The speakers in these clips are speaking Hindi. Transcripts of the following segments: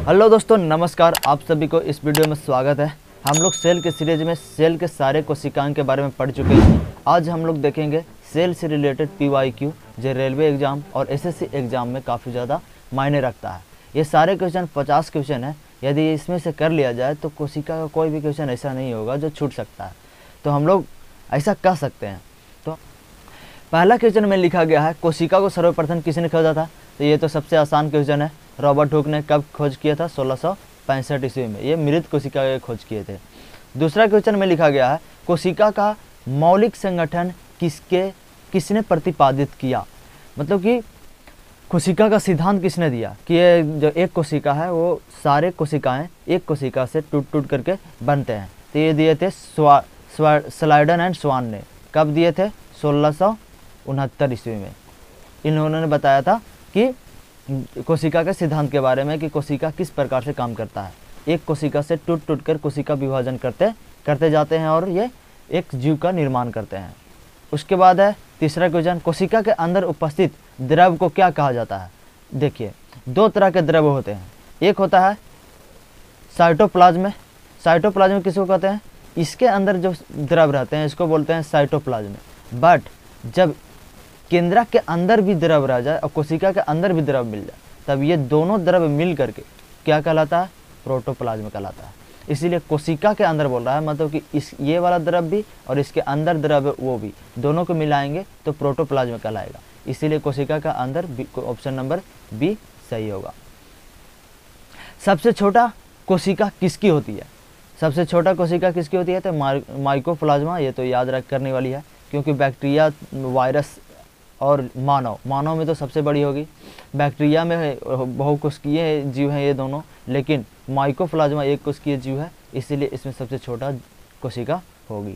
हेलो दोस्तों, नमस्कार। आप सभी को इस वीडियो में स्वागत है। हम लोग सेल के सीरीज में सेल के सारे कोशिकाओं के बारे में पढ़ चुके हैं। आज हम लोग देखेंगे सेल से रिलेटेड PYQ जो रेलवे एग्ज़ाम और SSC एग्ज़ाम में काफ़ी ज़्यादा मायने रखता है। ये सारे क्वेश्चन 50 क्वेश्चन है। यदि इसमें से कर लिया जाए तो कोशिका का कोई भी क्वेश्चन ऐसा नहीं होगा जो छूट सकता है। तो हम लोग ऐसा कर सकते हैं। तो पहला क्वेश्चन में लिखा गया है, कोशिका को सर्वप्रथम किसने खोजा था? तो ये तो सबसे आसान क्वेश्चन है। रॉबर्ट हुक ने कब खोज किया था? 1665 ईस्वी में। ये मृत कोशिका के खोज किए थे। दूसरा क्वेश्चन में लिखा गया है, कोशिका का मौलिक संगठन किसने प्रतिपादित किया? मतलब कि कोशिका का सिद्धांत किसने दिया कि ये जो एक कोशिका है वो सारे कोशिकाएं एक कोशिका से टूट टूट करके बनते हैं। तो ये दिए थे स्लाइडन एंड स्वान ने। कब दिए थे? 1669 ईस्वी में। इन्होंने बताया था कि कोशिका के सिद्धांत के बारे में कि कोशिका किस प्रकार से काम करता है। एक कोशिका से टूट टूट कर कोशिका विभाजन करते जाते हैं और ये एक जीव का निर्माण करते हैं। उसके बाद है तीसरा क्वेश्चन, कोशिका के अंदर उपस्थित द्रव को क्या कहा जाता है? देखिए, दो तरह के द्रव होते हैं। एक होता है साइटोप्लाज्म। साइटोप्लाज्म किसको कहते हैं? इसके अंदर जो द्रव रहते हैं इसको बोलते हैं साइटोप्लाज्म। बट जब केंद्रक के अंदर भी द्रव रह जाए और कोशिका के अंदर भी द्रव मिल जाए, तब ये दोनों द्रव मिल करके क्या कहलाता है? प्रोटोप्लाज्म कहलाता है। इसीलिए कोशिका के अंदर बोल रहा है, मतलब कि ये वाला द्रव भी और इसके अंदर द्रव वो भी, दोनों को मिलाएंगे तो प्रोटोप्लाज्म कहलाएगा। इसीलिए कोशिका का अंदर ऑप्शन नंबर बी सही होगा। सबसे छोटा कोशिका किसकी होती है? सबसे छोटा कोशिका किसकी होती है? तो माइकोप्लाज्मा। ये तो याद रख करने वाली है, क्योंकि बैक्टीरिया, वायरस और मानव में तो सबसे बड़ी होगी। बैक्टीरिया में बहुकोशिकीय जीव हैं ये दोनों, लेकिन माइकोप्लाज्मा एक कोशिकीय जीव है, इसीलिए इसमें सबसे छोटा कोशिका होगी।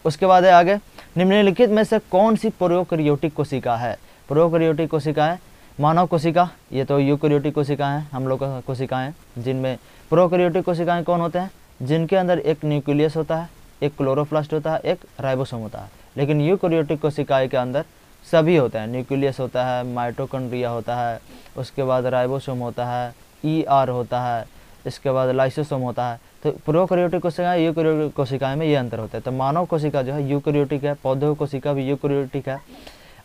उसके बाद है आगे, निम्नलिखित में से कौन सी प्रोकैरियोटिक कोशिका है? प्रोकैरियोटिक कोशिकाएं, मानव कोशिका, ये तो यूकैरियोटिक कोशिकाएं हैं, हम लोग का कोशिकाएं। जिनमें प्रोकैरियोटिक कोशिकाएं कौन होते हैं? जिनके अंदर एक न्यूक्लियस होता है, एक क्लोरोप्लास्ट होता है, एक राइबोसोम होता है। लेकिन यूकैरियोटिक कोशिकाएं के अंदर सभी होते हैं। न्यूक्लियस होता है, माइटोकॉन्ड्रिया होता है, उसके बाद राइबोसोम होता है, ER होता है, इसके बाद लाइसोसोम होता है। तो प्रोकैरियोटिक कोशिकाएं, यूकैरियोटिक कोशिकाएं में ये अंतर होता है। तो मानव कोशिका जो है यूकैरियोटिक है, पौधों कोशिका भी यूकैरियोटिक है।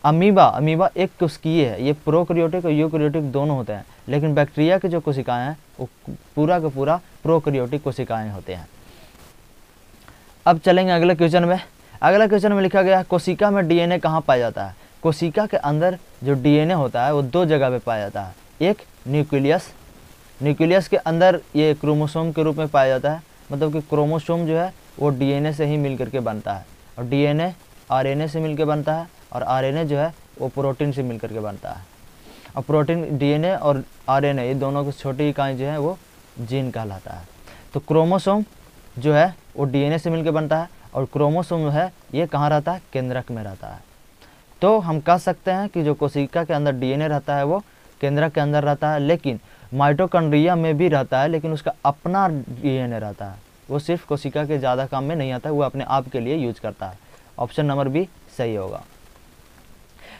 अमीबा एक कोशिकीय है। ये प्रोकैरियोटिक और यूकैरियोटिक दोनों होते हैं, लेकिन बैक्टीरिया के जो कोशिकाएं हैं वो पूरा का पूरा प्रोकैरियोटिक कोशिकाएं होते हैं। अब चलेंगे अगले क्वेश्चन में। अगला क्वेश्चन में लिखा गया, कोशिका में DNA कहाँ पाया जाता है? कोशिका के अंदर जो DNA होता है वो दो जगह पे पाया जाता है। एक न्यूक्लियस के अंदर ये क्रोमोसोम के रूप में पाया जाता है। मतलब कि क्रोमोसोम जो है वो DNA से ही मिल करके बनता है, और DNA RNA से मिल के बनता है, और RNA जो है वो प्रोटीन से मिल करके बनता है। और प्रोटीन, DNA और RNA ये दोनों की छोटी इकाई जो है वो जीन कहलाता है। तो क्रोमोसोम जो है वो DNA से मिल के बनता है, और क्रोमोसोम जो है ये कहाँ रहता है? केंद्रक में रहता है। तो हम कह सकते हैं कि जो कोशिका के अंदर DNA रहता है वो केंद्रक के अंदर रहता है, लेकिन माइटोकॉन्ड्रिया में भी रहता है, लेकिन उसका अपना DNA रहता है। वो सिर्फ कोशिका के ज़्यादा काम में नहीं आता है, वो अपने आप के लिए यूज करता है। ऑप्शन नंबर बी सही होगा।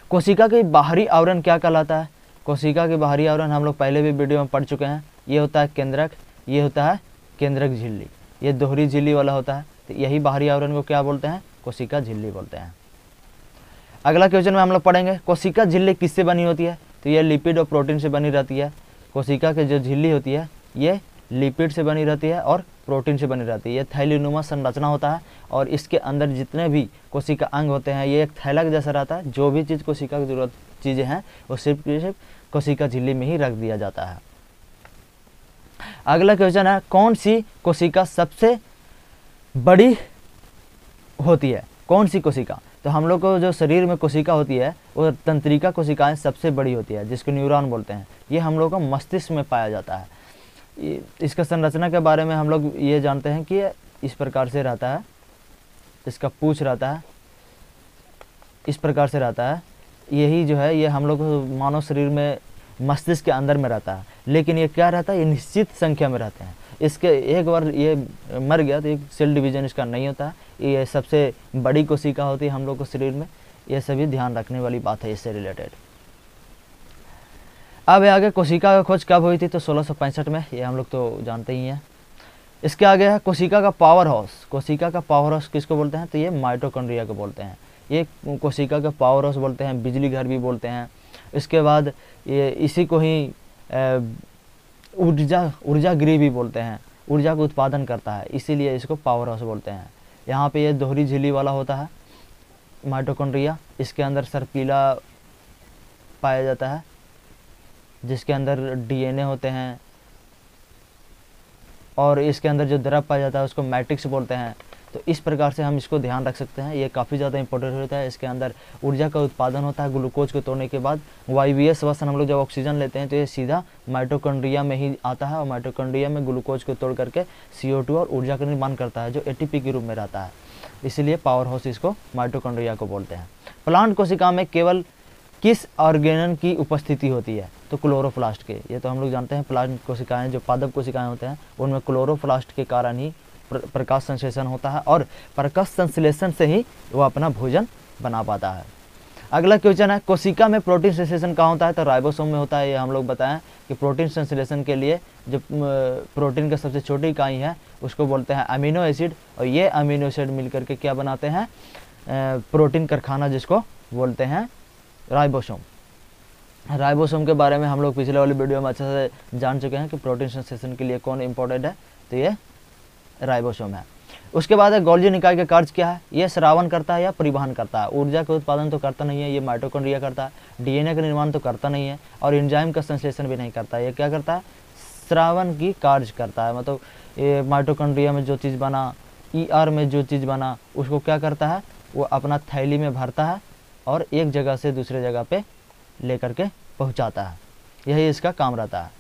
कोशिका के बाहरी आवरण क्या कहलाता है? कोशिका के बाहरी आवरण हम लोग पहले भी वीडियो में पढ़ चुके हैं। ये होता है केंद्रक, ये होता है केंद्रक झिल्ली, ये दोहरी झिल्ली वाला होता है। तो यही बाहरी आवरण को क्या बोलते हैं? कोशिका झिल्ली बोलते हैं। अगला क्वेश्चन में हम लोग पढ़ेंगे, कोशिका झिल्ली किससे बनी होती है? तो ये लिपिड और प्रोटीन से बनी रहती है। कोशिका की जो झिल्ली होती है ये लिपिड से बनी रहती है और प्रोटीन से बनी रहती है। ये थैलीनुमा संरचना होता है, और इसके अंदर जितने भी कोशिका अंग होते हैं ये एक थैला के जैसा रहता है। जो भी चीज़ कोशिका की जरूरत चीज़ें हैं वो सिर्फ कोशिका झिल्ली में ही रख दिया जाता है। अगला क्वेश्चन है, कौन सी कोशिका सबसे बड़ी होती है? कौन सी कोशिका? तो हम लोग को जो शरीर में कोशिका होती है वो तंत्रिका कोशिकाएं सबसे बड़ी होती है, जिसको न्यूरॉन बोलते हैं। ये हम लोग को मस्तिष्क में पाया जाता है। इसका संरचना के बारे में हम लोग ये जानते हैं कि इस प्रकार से रहता है। इसका पूंछ रहता है, इस प्रकार से रहता है। यही जो है ये हम लोग मानव शरीर में मस्तिष्क के अंदर में रहता है, लेकिन ये क्या रहता है? ये निश्चित संख्या में रहते हैं। इसके एक बार ये मर गया तो एक सेल डिवीजन इसका नहीं होता है। ये सबसे बड़ी कोशिका होती है हम लोग को शरीर में। ये सभी ध्यान रखने वाली बात है इससे रिलेटेड। अब आगे कोशिका का खोज कब हुई थी, तो 1665 में, ये हम लोग तो जानते ही हैं। इसके आगे है कोशिका का पावर हाउस। कोशिका का पावर हाउस किसको बोलते हैं, तो ये माइटोकॉन्ड्रिया को बोलते हैं। ये कोशिका का पावर हाउस बोलते हैं, बिजली घर भी बोलते हैं। इसके बाद ये इसी को ही ऊर्जा गृह भी बोलते हैं, ऊर्जा को उत्पादन करता है, इसीलिए इसको पावर हाउस बोलते हैं। यहाँ पे ये दोहरी झिल्ली वाला होता है माइटोकॉन्ड्रिया। इसके अंदर सर्पिला पाया जाता है, जिसके अंदर डीएनए होते हैं, और इसके अंदर जो द्रव पाया जाता है उसको मैट्रिक्स बोलते हैं। तो इस प्रकार से हम इसको ध्यान रख सकते हैं, ये काफ़ी ज़्यादा इंपॉर्टेंट होता है। इसके अंदर ऊर्जा का उत्पादन होता है ग्लूकोज को तोड़ने के बाद। वायवीय श्वसन, हम लोग जब ऑक्सीजन लेते हैं तो ये सीधा माइटोकॉन्ड्रिया में ही आता है, और माइटोकॉन्ड्रिया में ग्लूकोज को तोड़ करके CO2 और ऊर्जा का निर्माण करता है, जो ATP के रूप में रहता है। इसीलिए पावर हाउस इसको माइटोकॉन्ड्रिया को बोलते हैं। प्लांट कोशिका में केवल किस ऑर्गेनन की उपस्थिति होती है, तो क्लोरोप्लास्ट के। ये तो हम लोग जानते हैं, प्लांट कोशिकाएं जो पादप कोशिकाएं होते हैं उनमें क्लोरोप्लास्ट के कारण ही प्रकाश संश्लेषण होता है, और प्रकाश संश्लेषण से ही वो अपना भोजन बना पाता है। अगला क्वेश्चन है, कोशिका में प्रोटीन संश्लेषण कहाँ होता है, तो राइबोसोम में होता है। ये हम लोग बताएं कि प्रोटीन संश्लेषण के लिए जो प्रोटीन का सबसे छोटी इकाई है उसको बोलते हैं अमीनो एसिड, और ये अमीनो एसिड मिलकर के क्या बनाते हैं, प्रोटीन कारखाना, जिसको बोलते हैं राइबोसोम। राइबोसोम के बारे में हम लोग पिछले वाली वीडियो में अच्छे से जान चुके हैं कि प्रोटीन संश्लेषण के लिए कौन इंपॉर्टेंट है, तो ये राइबोसोम है। उसके बाद है गोल्जी निकाय का कार्य क्या है, ये श्रावण करता है या परिवहन करता है। ऊर्जा का उत्पादन तो करता नहीं है, ये माइटोकॉन्ड्रिया करता है। डीएनए का निर्माण तो करता नहीं है, और एंजाइम का संश्लेषण भी नहीं करता है। ये क्या करता है, श्रावण की कार्य करता है। मतलब ये माइटोकॉन्ड्रिया में जो चीज़ बना, ER में जो चीज़ बना, उसको क्या करता है, वो अपना थैली में भरता है और एक जगह से दूसरे जगह पे लेकर के पहुंचाता है, यही इसका काम रहता है।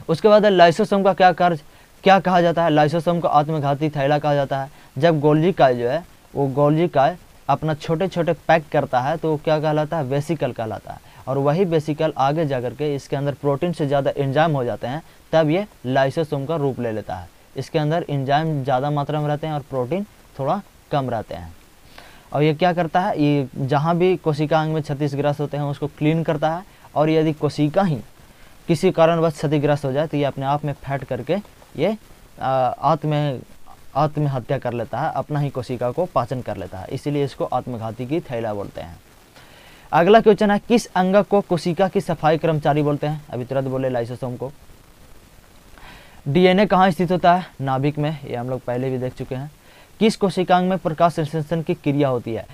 उसके बाद लाइसोसोम का क्या कार्य, क्या कहा जाता है, लाइसोसोम को आत्मघाती थैला कहा जाता है। जब गोल्जी काय जो है, वो गोल्जी काय अपना छोटे छोटे पैक करता है तो वो क्या कहलाता है, वेसिकल कहलाता है। और वही वेसिकल आगे जाकर के इसके अंदर प्रोटीन से ज़्यादा एंजाइम हो जाते हैं, तब ये लाइसोसोम का रूप ले लेता है। इसके अंदर एंजाइम ज़्यादा मात्रा में रहते हैं और प्रोटीन थोड़ा कम रहते हैं। और ये क्या करता है, ये जहाँ भी कोशिका अंग में क्षतिग्रस्त होते हैं उसको क्लीन करता है, और यदि कोशिका ही किसी कारणवश क्षतिग्रस्त हो जाए तो ये अपने आप में फैट करके ये आत्महत्या कर लेता है, अपना ही कोशिका को पाचन कर लेता है, इसीलिए इसको आत्मघाती की थैला बोलते हैं। अगला क्वेश्चन है, किस अंग को कोशिका की सफाई कर्मचारी बोलते हैं, अभी तुरंत बोले लाइसोसोम को। डीएनए कहाँ स्थित होता है, नाभिक में, ये हम लोग पहले भी देख चुके हैं। किस कोशिकांग में प्रकाश संश्लेषण की क्रिया होती है,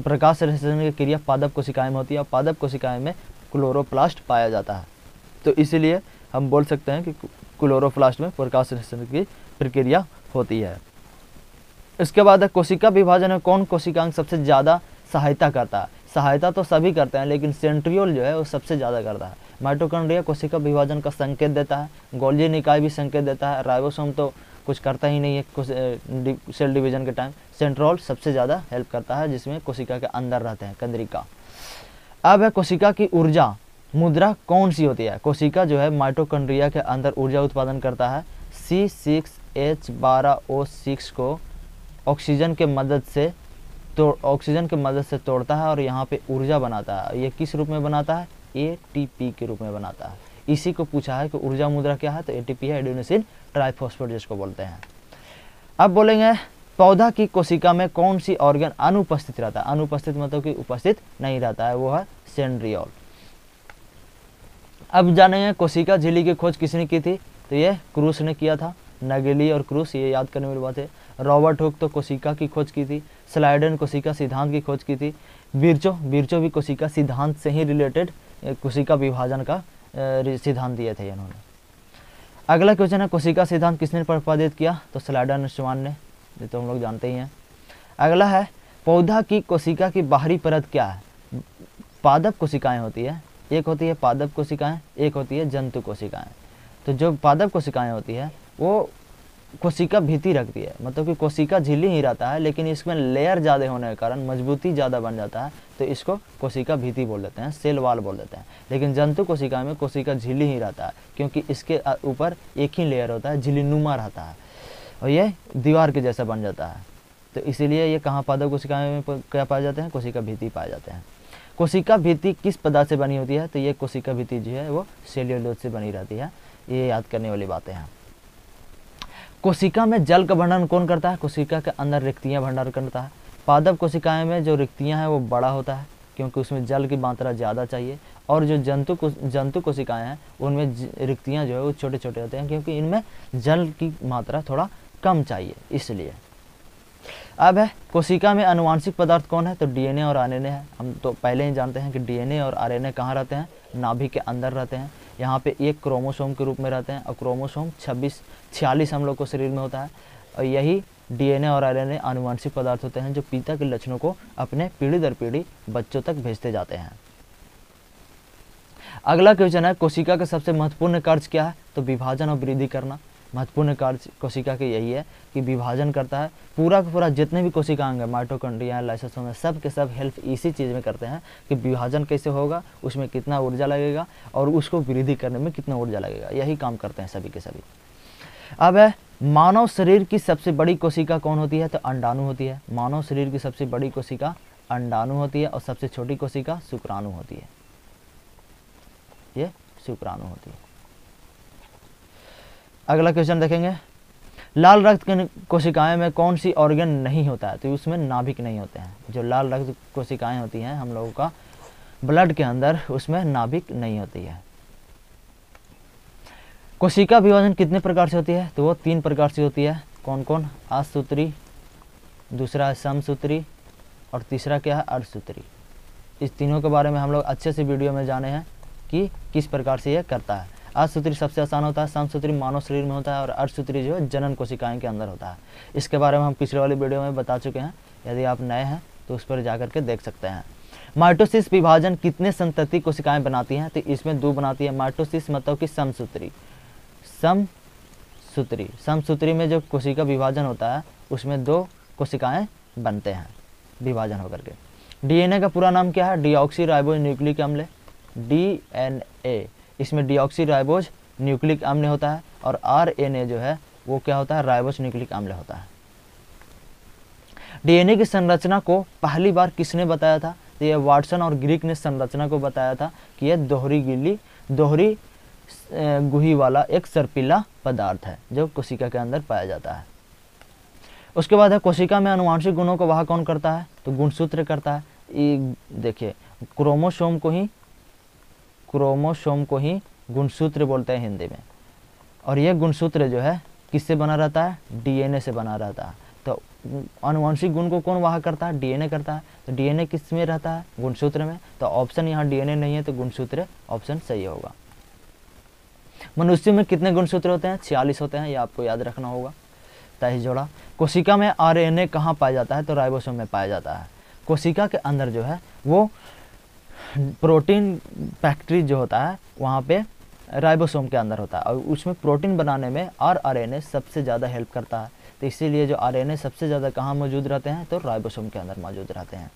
प्रकाश संश्लेषण की क्रिया पादप कोशिकाएं में होती है, और पादप कोशिकाएं में क्लोरोप्लास्ट पाया जाता है, तो इसीलिए हम बोल सकते हैं कि क्लोरोप्लास्ट में प्रकाश संश्लेषण की प्रक्रिया होती है। इसके बाद कोशिका विभाजन में कौन कोशिकांग सबसे ज़्यादा सहायता करता है, सहायता तो सभी करते हैं लेकिन सेंट्रियोल जो है वो सबसे ज़्यादा करता है। माइटोकॉन्ड्रिया कोशिका विभाजन का संकेत देता है, गोल्जी निकाय भी संकेत देता है, राइबोसोम तो कुछ करता ही नहीं है सेल डिवीजन के टाइम। सेंट्रोल सबसे ज़्यादा हेल्प करता है, जिसमें कोशिका के अंदर रहते हैं, कंद्रिका। अब है कोशिका की ऊर्जा मुद्रा कौन सी होती है, कोशिका जो है माइटोकॉन्ड्रिया के अंदर ऊर्जा उत्पादन करता है, C6H12O6 को ऑक्सीजन के मदद से तोड़ता है और यहाँ पे ऊर्जा बनाता है। ये किस रूप में बनाता है, ATP के रूप में बनाता है। इसी को पूछा है कि ऊर्जा मुद्रा क्या है, तो ATP है, एडेनोसिन ट्राइफॉस्फेट जिसको बोलते हैं। अब बोलेंगे पौधा की कोशिका में कौन सी ऑर्गन अनुपस्थित रहता है, अनुपस्थित मतलब कि उपस्थित नहीं रहता है, वो है सेंट्रियोल। अब जानेंगे कोशिका झिल्ली की खोज किसने की थी, तो ये क्रूस ने किया था। नगेली और क्रूस, ये याद करने वाली बात है। रॉबर्ट हुक तो कोशिका की खोज की थी। स्लाइडन कोशिका सिद्धांत की खोज की थी। बिरचो भी कोशिका सिद्धांत से ही रिलेटेड कोशिका विभाजन का सिद्धांत दिए थे इन्होंने। अगला क्वेश्चन है कोशिका सिद्धांत किसने प्रतिपादित किया, तो स्लाइडन स्वान ने, ये तो हम लोग जानते ही हैं। अगला है पौधा की कोशिका की बाहरी परत क्या है, पादप कोशिकाएं होती है, एक होती है पादप कोशिकाएं, एक होती है जंतु कोशिकाएं। तो जो पादप कोशिकाएं होती है वो कोशिका भीति रखती है, मतलब कि कोशिका झिल्ली ही रहता है लेकिन इसमें लेयर ज़्यादा होने के कारण मजबूती ज़्यादा बन जाता है, तो इसको कोशिका भीति बोल देते हैं, सेल वाल बोल देते हैं। लेकिन जंतु कोशिका में कोशिका झिल्ली ही रहता है, क्योंकि इसके ऊपर एक ही लेयर होता है, झिल्लीनुमा रहता है और ये दीवार के जैसा बन जाता है। तो इसीलिए ये कहाँ पादप कोशिकाएं में क्या पाए जाते हैं, कोशिका भीति पाए जाते हैं। कोशिका भित्ति किस पदार्थ से बनी होती है? तो ये कोशिका भित्ति जो है वो सेल्यूलोज से बनी रहती है। ये याद करने वाली बातें हैं। कोशिका में जल का भंडारण कौन करता है? कोशिका के अंदर रिक्तियां भंडारण करता है। पादप कोशिकाएं में जो रिक्तियां हैं वो बड़ा होता है क्योंकि उसमें जल की मात्रा ज़्यादा चाहिए, और जो जंतु कोशिकाएं हैं उनमें रिक्तियां जो है वो छोटे छोटे होते हैं क्योंकि इनमें जल की मात्रा थोड़ा कम चाहिए इसलिए। अब है कोशिका में अनुवांशिक पदार्थ कौन है? तो डीएनए और आरएनए है। हम तो पहले ही जानते हैं कि डीएनए और आरएनए कहाँ रहते हैं? नाभि के अंदर रहते हैं। यहाँ पे एक क्रोमोसोम के रूप में रहते हैं और क्रोमोसोम 46 हम लोग को शरीर में होता है, और यही डीएनए और आरएनए आनुवंशिक पदार्थ होते हैं जो पिता के लक्षणों को अपने पीढ़ी दर पीढ़ी बच्चों तक भेजते जाते हैं। अगला क्वेश्चन है, कोशिका का सबसे महत्वपूर्ण कार्य क्या है? तो विभाजन और वृद्धि करना। महत्वपूर्ण कार्य कोशिका के यही है कि विभाजन करता है। पूरा का पूरा जितने भी कोशिकांग है, माइटोकॉन्ड्रिया, लाइसोसोम, सब के सब हेल्प इसी चीज़ में करते हैं कि विभाजन कैसे होगा, उसमें कितना ऊर्जा लगेगा और उसको वृद्धि करने में कितना ऊर्जा लगेगा, यही काम करते हैं सभी के सभी। अब है मानव शरीर की सबसे बड़ी कोशिका कौन होती है? तो अंडाणु होती है। मानव शरीर की सबसे बड़ी कोशिका अंडाणु होती है और सबसे छोटी कोशिका शुक्राणु होती है। ये शुक्राणु होती है। अगला क्वेश्चन देखेंगे, लाल रक्त की कोशिकाएं में कौन सी ऑर्गन नहीं होता है? तो उसमें नाभिक नहीं होते हैं। जो लाल रक्त कोशिकाएं होती हैं हम लोगों का ब्लड के अंदर, उसमें नाभिक नहीं होती है। कोशिका विभाजन कितने प्रकार से होती है? तो वो 3 प्रकार से होती है। कौन कौन? असूत्री, दूसरा है समसूत्री और तीसरा क्या है? अर्धसूत्री। इस तीनों के बारे में हम लोग अच्छे से वीडियो में जाने हैं कि किस प्रकार से ये करता है। असूत्री सबसे आसान होता है, समसूत्री मानव शरीर में होता है और अर्धसूत्री जो है जनन कोशिकाएं के अंदर होता है। इसके बारे में हम पिछले वाली वीडियो में बता चुके हैं, यदि आप नए हैं तो उस पर जाकर के देख सकते हैं। माइटोसिस विभाजन कितने संतति कोशिकाएं बनाती हैं? तो इसमें 2 बनाती है। माइटोसिस मतलब कि समसूत्री समसूत्री में जो कोशिका विभाजन होता है उसमें 2 कोशिकाएं बनते हैं विभाजन होकर के। डीएनए का पूरा नाम क्या है? डीऑक्सी न्यूक्लिक अम्ल, डीएनए। इसमें डीऑक्सी राइबोज न्यूक्लिक अम्ल होता है और आरएनए जो है वो क्या होता है? राइबोज न्यूक्लिक अम्ल होता है। डीएनए की संरचना को पहली बार किसने बताया था? तो ये वाटसन और ग्रीक ने संरचना को बताया था कि यह दोहरी गुही वाला एक सर्पिला पदार्थ है जो कोशिका के अंदर पाया जाता है। उसके बाद है कोशिका में अनुवांशिक गुणों को वह कौन करता है? तो गुणसूत्र करता है। देखिए क्रोमोसोम को ही गुणसूत्र बोलते हैं हिंदी में, और यह गुणसूत्र जो है किससे बना रहता है? डीएनए से बना रहता है। तो आनुवंशिक गुण को कौन वाह करता है? डीएनए करता है। तो डीएनए किस में रहता है? गुणसूत्र में। तो ऑप्शन यहाँ डीएनए नहीं है तो गुणसूत्र ऑप्शन सही होगा। मनुष्य में कितने गुणसूत्र होते हैं? 46 होते हैं, ये आपको याद रखना होगा। 23 जोड़ा। कोशिका में आरएनए कहाँ पाया जाता है? तो राइबोसोम में पाया जाता है। कोशिका के अंदर जो है वो प्रोटीन फैक्ट्री जो होता है वहाँ पे राइबोसोम के अंदर होता है और उसमें प्रोटीन बनाने में आरएनए सबसे ज़्यादा हेल्प करता है। तो इसीलिए जो आरएनए सबसे ज़्यादा कहाँ मौजूद रहते हैं? तो राइबोसोम के अंदर मौजूद रहते हैं।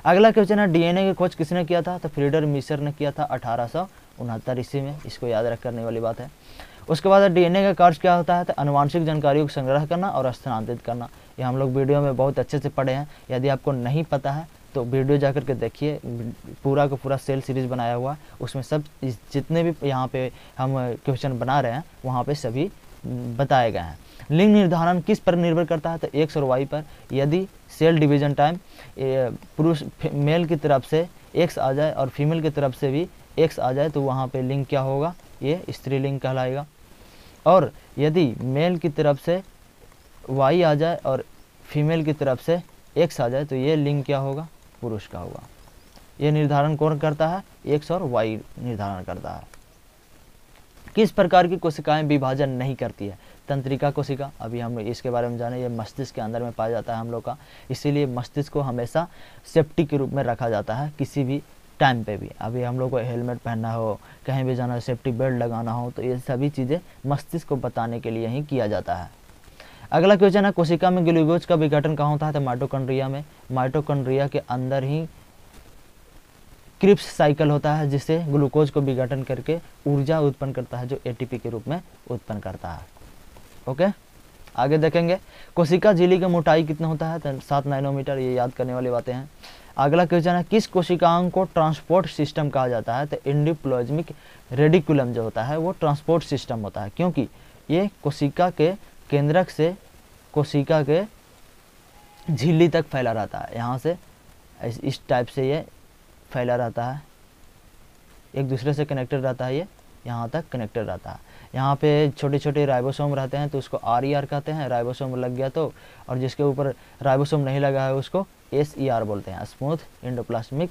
अगला क्वेश्चन है, डीएनए की खोज किसने किया था? तो फ्रीडर मिशर ने किया था 1869 ईस्वी में। इसको याद रख करने वाली बात है। उसके बाद डीएनए का कार्य क्या होता है? तो आनुवांशिक जानकारियों को संग्रह करना और स्थानांतरित करना। ये हम लोग वीडियो में बहुत अच्छे से पढ़े हैं। यदि आपको नहीं पता है तो वीडियो जाकर के देखिए, पूरा का पूरा सेल सीरीज बनाया हुआ, उसमें सब जितने भी यहाँ पे हम क्वेश्चन बना रहे हैं वहाँ पे सभी बताए गए हैं। लिंग निर्धारण किस पर निर्भर करता है? तो एक्स और वाई पर। यदि सेल डिवीजन टाइम पुरुष मेल की तरफ से एक्स आ जाए और फीमेल की तरफ से भी एक्स आ जाए तो वहाँ पे लिंग क्या होगा? ये स्त्रीलिंग कहलाएगा। और यदि मेल की तरफ से वाई आ जाए और फीमेल की तरफ से एक्स आ जाए तो ये लिंग क्या होगा? पुरुष का होगा। ये निर्धारण कौन करता है? एक्स और वाई निर्धारण करता है। किस प्रकार की कोशिकाएं विभाजन नहीं करती है? तंत्रिका कोशिका, अभी हम इसके बारे में जाने। ये मस्तिष्क के अंदर में पाया जाता है हम लोग का, इसीलिए मस्तिष्क को हमेशा सेफ्टी के रूप में रखा जाता है किसी भी टाइम पे भी। अभी हम लोग को हेलमेट पहनना हो, कहीं भी जाना हो, सेफ्टी बेल्ट लगाना हो, तो ये सभी चीज़ें मस्तिष्क को बताने के लिए ही किया जाता है। अगला क्वेश्चन है, कोशिका में ग्लूकोज का विघटन कहाँ होता है? तो माइटोकॉन्ड्रिया में। माइटोकॉन्ड्रिया के अंदर ही क्रिप्स साइकिल होता है जिससे ग्लूकोज को विघटन करके ऊर्जा उत्पन्न करता है जो एटीपी के रूप में उत्पन्न करता है। ओके, आगे देखेंगे। कोशिका झिल्ली की मोटाई कितना होता है? तो 7 नैनोमीटर। ये याद करने वाली बातें हैं। अगला क्वेश्चन है, किस कोशिकाओं को ट्रांसपोर्ट सिस्टम कहा जाता है? तो एंडोप्लाज्मिक रेडिकुलम जो होता है वो ट्रांसपोर्ट सिस्टम होता है, क्योंकि ये कोशिका के केंद्रक से कोशिका के झिल्ली तक फैला रहता है। यहाँ से इस टाइप से ये फैला रहता है, एक दूसरे से कनेक्टेड रहता है, ये यहाँ तक कनेक्टेड रहता है। यहाँ पे छोटे छोटे राइबोसोम रहते हैं तो उसको RER कहते हैं, राइबोसोम लग गया तो, और जिसके ऊपर राइबोसोम नहीं लगा है उसको SER बोलते हैं, स्मूथ एंडोप्लाज्मिक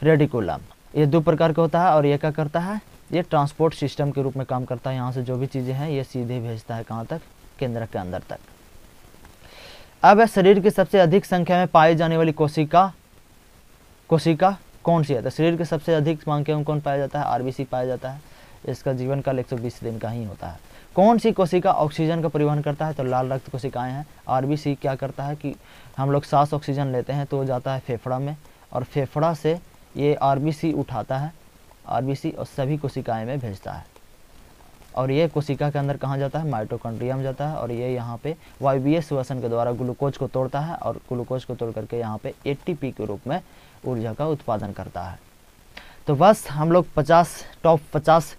रेडिकुलम। ये 2 प्रकार का होता है और ये क्या करता है, ये ट्रांसपोर्ट सिस्टम के रूप में काम करता है। यहाँ से जो भी चीज़ें हैं ये सीधे भेजता है कहाँ तक, केंद्रक के अंदर तक। अब शरीर की सबसे अधिक संख्या में पाई जाने वाली कोशिका कौन सी है? तो शरीर के सबसे अधिक संख्या में कौन पाया जाता है? RBC पाया जाता है। इसका जीवन काल 120 दिन का ही होता है। कौन सी कोशिका ऑक्सीजन का परिवहन करता है? तो लाल रक्त कोशिकाएं हैं। RBC क्या करता है कि हम लोग सांस ऑक्सीजन लेते हैं तो वो जाता है फेफड़ा में, और फेफड़ा से ये RBC उठाता है, RBC और सभी कोशिकाएं में भेजता है, और ये कोशिका के अंदर कहाँ जाता है? माइटोकॉन्ड्रिया में जाता है, और ये यहाँ पे वायवीय श्वसन के द्वारा ग्लूकोज को तोड़ता है, और ग्लूकोज को तोड़ करके यहाँ पे ATP के रूप में ऊर्जा का उत्पादन करता है। तो बस हम लोग टॉप 50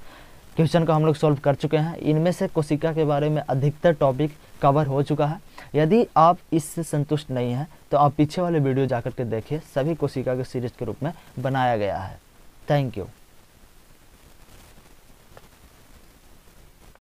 क्वेश्चन को हम लोग सॉल्व कर चुके हैं। इनमें से कोशिका के बारे में अधिकतर टॉपिक कवर हो चुका है। यदि आप इससे संतुष्ट नहीं हैं तो आप पीछे वाले वीडियो जाकर के देखिए, सभी कोशिका के सीरीज के रूप में बनाया गया है। Thank you.